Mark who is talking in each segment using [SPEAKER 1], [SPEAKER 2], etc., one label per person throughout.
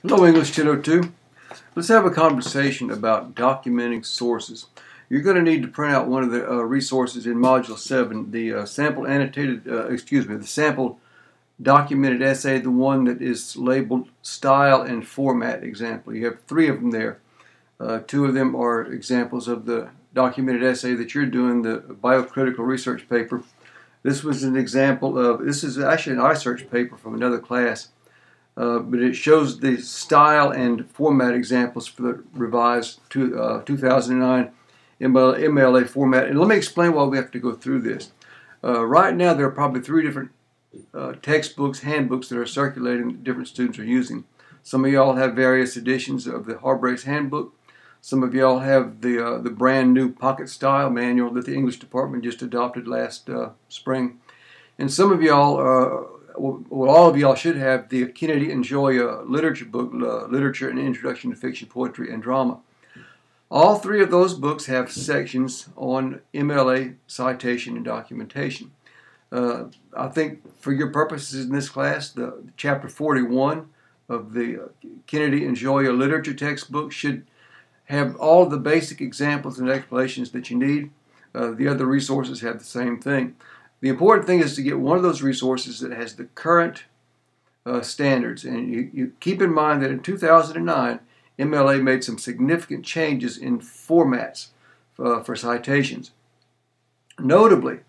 [SPEAKER 1] Hello, English 1002. Let's have a conversation about documenting sources. You're going to need to print out one of the resources in Module 7, the the sample documented essay, the one that is labeled Style and Format Example. You have 3 of them there. 2 of them are examples of the documented essay that you're doing, the biocritical research paper. This was an example of, this is actually an iSearch paper from another class. But it shows the style and format examples for the revised 2009 MLA format. And let me explain why we have to go through this. Right now there are probably 3 different textbooks, handbooks that are circulating that different students are using. Some of y'all have various editions of the Harbrace Handbook. Some of y'all have the brand new Pocket Style manual that the English department just adopted last spring. And some of y'all all of y'all should have the Kennedy and Gioia literature book, Literature and Introduction to Fiction, Poetry, and Drama. All 3 of those books have sections on MLA citation and documentation. I think for your purposes in this class, the chapter 41 of the Kennedy and Gioia literature textbook should have all of the basic examples and explanations that you need. The other resources have the same thing. The important thing is to get one of those resources that has the current standards. And you keep in mind that in 2009, MLA made some significant changes in formats for citations. Notably,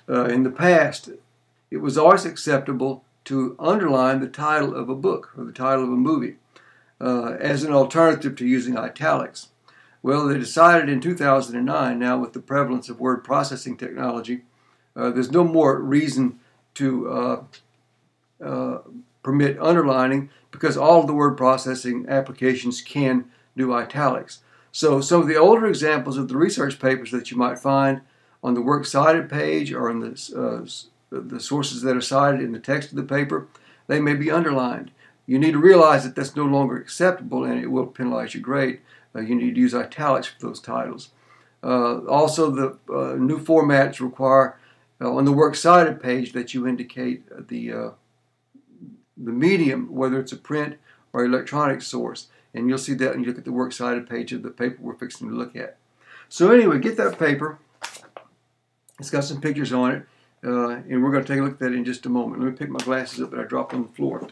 [SPEAKER 1] in the past, it was always acceptable to underline the title of a book or the title of a movie as an alternative to using italics. Well, they decided in 2009, now with the prevalence of word processing technology, there's no more reason to permit underlining because all of the word processing applications can do italics. So some of the older examples of the research papers that you might find on the works cited page or in the sources that are cited in the text of the paper, they may be underlined. You need to realize that that's no longer acceptable and it will penalize your grade. You need to use italics for those titles. Also, the new formats require on the works cited page that you indicate the medium, whether it's a print or electronic source. And you'll see that when you look at the works cited page of the paper we're fixing to look at. So anyway, get that paper. It's got some pictures on it. And we're going to take a look at that in just a moment. Let me pick my glasses up that I dropped on the floor.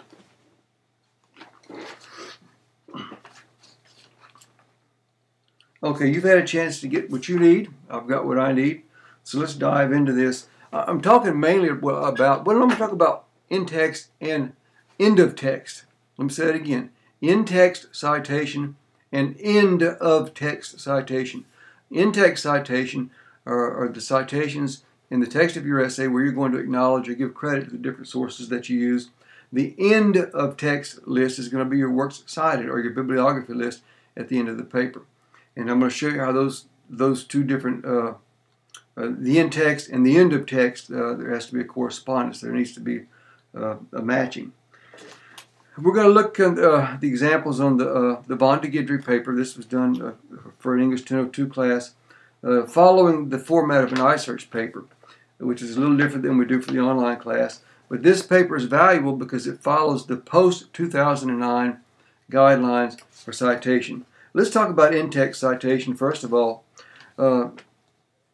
[SPEAKER 1] Okay, you've had a chance to get what you need. I've got what I need. So let's dive into this. I'm talking mainly about, I'm going to talk about in-text and end-of-text. Let me say it again. In-text citation and end-of-text citation. In-text citation are the citations in the text of your essay where you're going to acknowledge or give credit to the different sources that you use. The end-of-text list is going to be your works cited or your bibliography list at the end of the paper. And I'm going to show you how those 2 different the in-text and the end-of-text, there has to be a correspondence. There needs to be a matching. We're going to look at the examples on the Von de Guidry paper. This was done for an English 1002 class, following the format of an iSearch paper, which is a little different than we do for the online class. But this paper is valuable because it follows the post-2009 guidelines for citation. Let's talk about in-text citation first of all.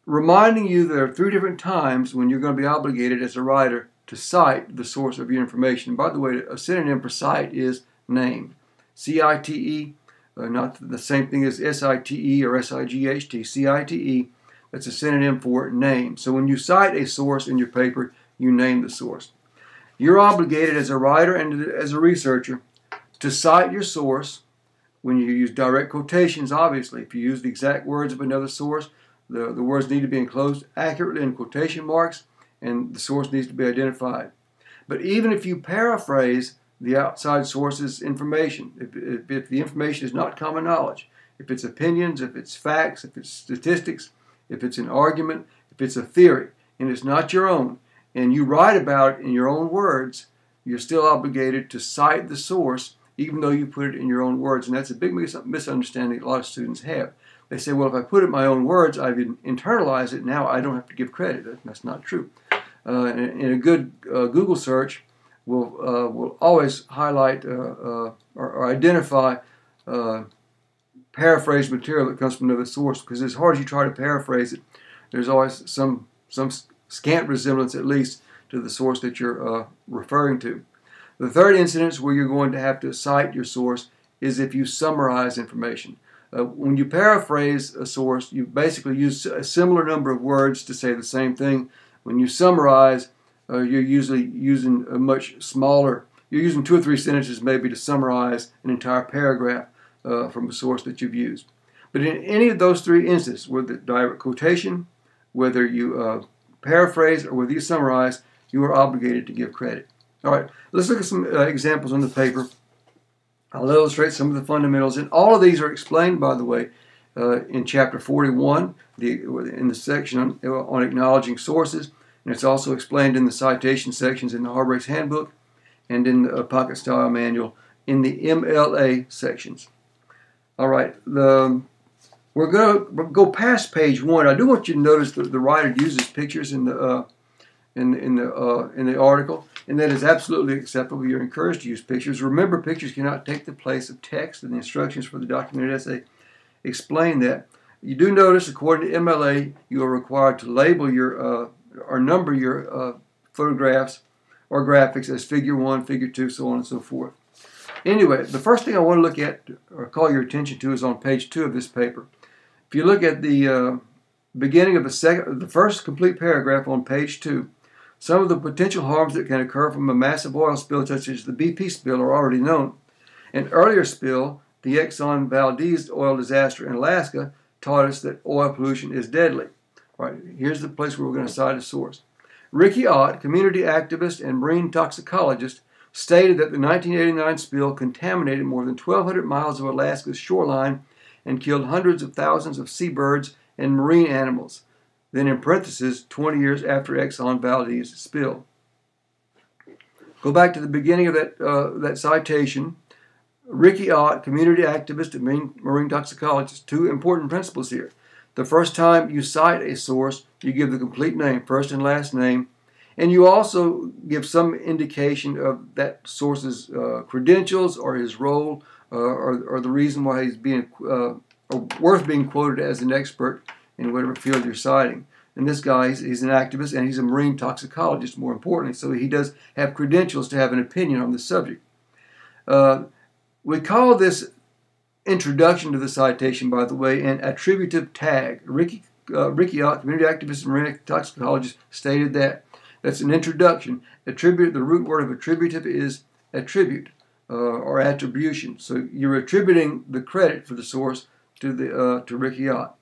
[SPEAKER 1] Reminding you there are 3 different times when you're going to be obligated as a writer to cite the source of your information. By the way, a synonym for cite is name. C-I-T-E, not the same thing as S-I-T-E or S-I-G-H-T. C-I-T-E, that's a synonym for name. So when you cite a source in your paper, you name the source. You're obligated as a writer and as a researcher to cite your source when you use direct quotations, obviously. If you use the exact words of another source, the words need to be enclosed accurately in quotation marks, and the source needs to be identified. But even if you paraphrase the outside source's information, if the information is not common knowledge, if it's opinions, if it's facts, if it's statistics, if it's an argument, if it's a theory, and it's not your own, and you write about it in your own words, you're still obligated to cite the source even though you put it in your own words. And that's a big misunderstanding a lot of students have. They say, well, if I put it in my own words, I've internalized it, now I don't have to give credit. That's not true. In a good Google search, will always highlight or identify paraphrased material that comes from another source, because as hard as you try to paraphrase it, there's always some scant resemblance, at least, to the source that you're referring to. The third instance where you're going to have to cite your source is if you summarize information. When you paraphrase a source, you basically use a similar number of words to say the same thing. When you summarize, you're usually using a much smaller, you're using 2 or 3 sentences maybe to summarize an entire paragraph from a source that you've used. But in any of those 3 instances, whether direct quotation, whether you paraphrase, or whether you summarize, you are obligated to give credit. All right, let's look at some examples on the paper. I'll illustrate some of the fundamentals, and all of these are explained, by the way, in Chapter 41, in the section on acknowledging sources, and it's also explained in the citation sections in the Harbrake's Handbook and in the Pocket Style Manual in the MLA sections. All right, we're going to go past page 1. I do want you to notice that the writer uses pictures in the article, and that is absolutely acceptable. You're encouraged to use pictures. Remember, pictures cannot take the place of text, and the instructions for the documented essay explain that. You do notice, according to MLA, you are required to label your or number your photographs or graphics as Figure 1, Figure 2, so on and so forth. Anyway, the first thing I want to look at or call your attention to is on page 2 of this paper. If you look at the beginning of the first complete paragraph on page 2, some of the potential harms that can occur from a massive oil spill, such as the BP spill, are already known. An earlier spill, the Exxon Valdez oil disaster in Alaska, taught us that oil pollution is deadly. All right, here's the place where we're going to cite a source. Ricky Ott, community activist and marine toxicologist, stated that the 1989 spill contaminated more than 1,200 miles of Alaska's shoreline and killed hundreds of thousands of seabirds and marine animals. Then in parentheses, 20 years after Exxon Valdez spill. Go back to the beginning of that citation. Ricky Ott, community activist and marine toxicologist, 2 important principles here. The first time you cite a source, you give the complete name, first and last name, and you also give some indication of that source's credentials or his role or the reason why he's being worth being quoted as an expert in whatever field you're citing. And this guy, he's an activist and he's a marine toxicologist, more importantly, so he does have credentials to have an opinion on the subject. We call this introduction to the citation, by the way, an attributive tag. Ricky Ott, community activist and marine toxicologist, stated that. That's an introduction. Attribute, the root word of attributive is attribute or attribution. So you're attributing the credit for the source to Ricky Ott.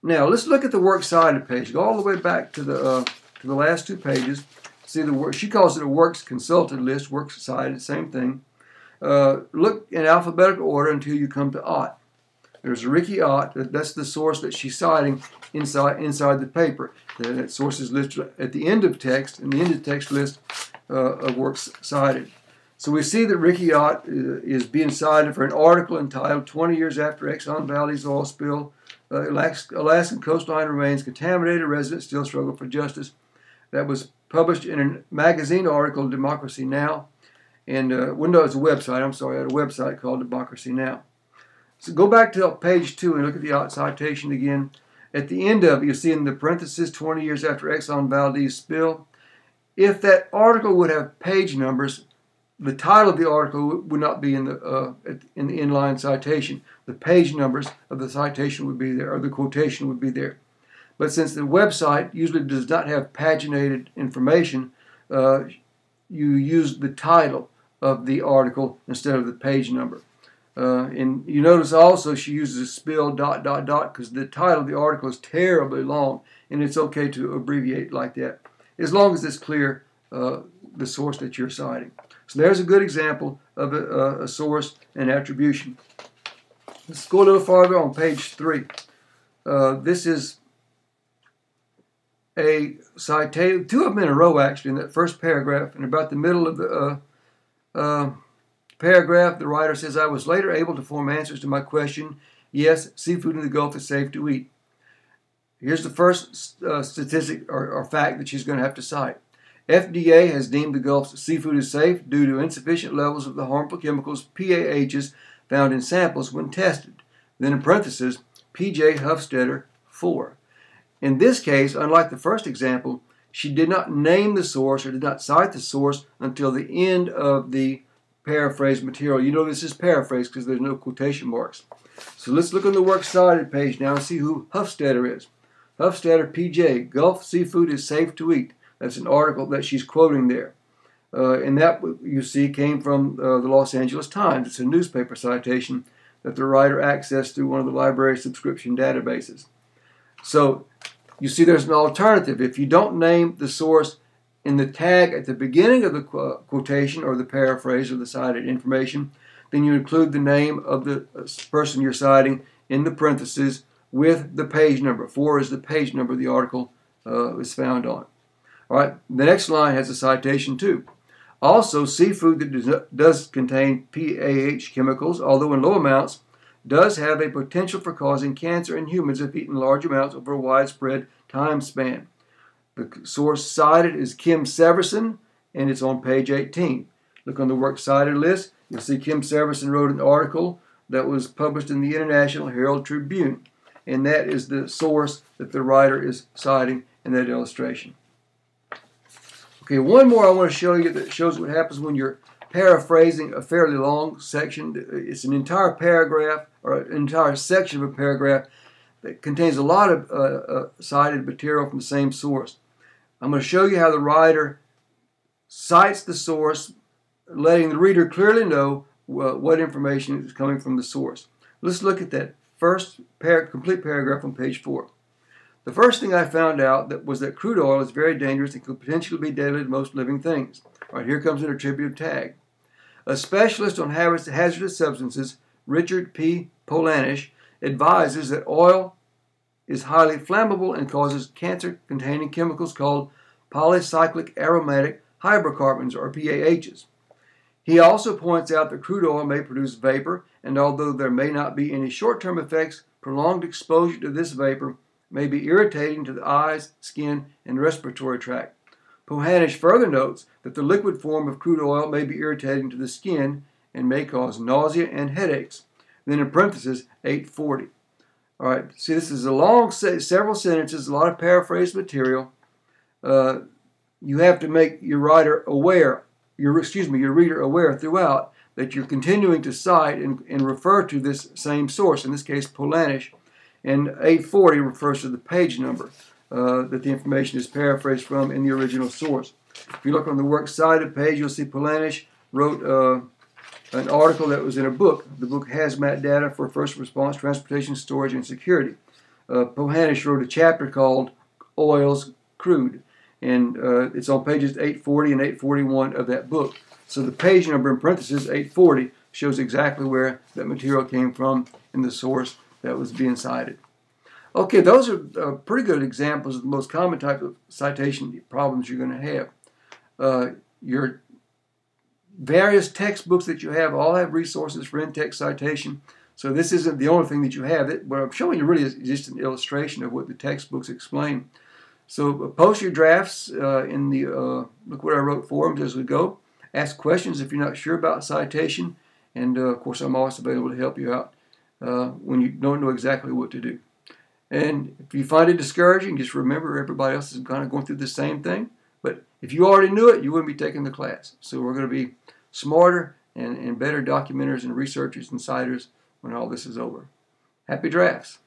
[SPEAKER 1] Now let's look at the works cited page. Go all the way back to the last 2 pages. See the work. She calls it a works consulted list. Works cited, same thing. Look in alphabetical order until you come to Ott. There's Ricky Ott. That's the source that she's citing inside the paper. That source is listed at the end of text, in the end of text list of works cited. So we see that Ricky Ott is being cited for an article entitled 20 Years After Exxon Valdez Oil Spill, Alaskan Coastline Remains Contaminated, Residents Still Struggle for Justice. That was published in a magazine article, Democracy Now! And well, it's a website, I'm sorry, I had a website called Democracy Now! So go back to page 2 and look at the Ott citation again. At the end of it, you see in the parentheses, 20 years after Exxon Valdez spill. If that article would have page numbers, the title of the article would not be in the inline citation. The page numbers of the citation would be there, or the quotation would be there. But since the website usually does not have paginated information, you use the title of the article instead of the page number. And you notice also she uses spill ... because the title of the article is terribly long, and it's okay to abbreviate like that, as long as it's clear the source that you're citing. So there's a good example of a source and attribution. Let's go a little farther on page 3. This is a citation, 2 of them in a row actually, in that first paragraph, and about the middle of the paragraph, the writer says, I was later able to form answers to my question, yes, seafood in the Gulf is safe to eat. Here's the first statistic or fact that she's going to have to cite. FDA has deemed the Gulf's seafood is safe due to insufficient levels of the harmful chemicals PAHs found in samples when tested. Then in parentheses, P.J. Hofstadter 4. In this case, unlike the first example, she did not name the source or did not cite the source until the end of the paraphrased material. You know this is paraphrased because there's no quotation marks. So let's look on the works cited page now and see who Hofstadter is. Hofstadter P.J. Gulf seafood is safe to eat. That's an article that she's quoting there. And that, you see, came from the Los Angeles Times. It's a newspaper citation that the writer accessed through one of the library subscription databases. So you see there's an alternative. If you don't name the source in the tag at the beginning of the quotation or the paraphrase or the cited information, then you include the name of the person you're citing in the parentheses with the page number. 4 is the page number the article is found on. All right, the next line has a citation too. Also, seafood that does contain PAH chemicals, although in low amounts, does have a potential for causing cancer in humans if eaten in large amounts over a widespread time span. The source cited is Kim Severson, and it's on page 18. Look on the works cited list. You'll see Kim Severson wrote an article that was published in the International Herald Tribune, and that is the source that the writer is citing in that illustration. Okay, one more I want to show you that shows what happens when you're paraphrasing a fairly long section. It's an entire paragraph or an entire section of a paragraph that contains a lot of cited material from the same source. I'm going to show you how the writer cites the source, letting the reader clearly know what information is coming from the source. Let's look at that first complete paragraph on page 4. The first thing I found out was that crude oil is very dangerous and could potentially be deadly to most living things. All right, here comes an attributive tag. A specialist on hazardous substances, Richard P. Polanish, advises that oil is highly flammable and causes cancer-containing chemicals called polycyclic aromatic hydrocarbons, or PAHs. He also points out that crude oil may produce vapor, and although there may not be any short-term effects, prolonged exposure to this vapor may be irritating to the eyes, skin, and respiratory tract. Pohanish further notes that the liquid form of crude oil may be irritating to the skin and may cause nausea and headaches. Then in parentheses, 840. All right, see, this is a long, several sentences, a lot of paraphrased material. You have to make your writer aware, your reader aware throughout that you're continuing to cite and refer to this same source, in this case, Polanish. And 840 refers to the page number that the information is paraphrased from in the original source. If you look on the works cited page, you'll see Polanish wrote an article that was in a book. The book Hazmat Data for First Response, Transportation, Storage, and Security. Polanish wrote a chapter called Oils Crude, and it's on pages 840 and 841 of that book. So the page number in parentheses, 840, shows exactly where that material came from in the source that was being cited. Okay, those are pretty good examples of the most common type of citation problems you're going to have. Your various textbooks that you have all have resources for in-text citation, so this isn't the only thing that you have. What I'm showing you really is just an illustration of what the textbooks explain. So post your drafts in the Look What I Wrote forums as we go. Ask questions if you're not sure about citation, and of course I'm always available to help you out when you don't know exactly what to do. And if you find it discouraging, just remember everybody else is kind of going through the same thing. But if you already knew it, you wouldn't be taking the class. So we're going to be smarter and better documenters and researchers and citers when all this is over. Happy drafts.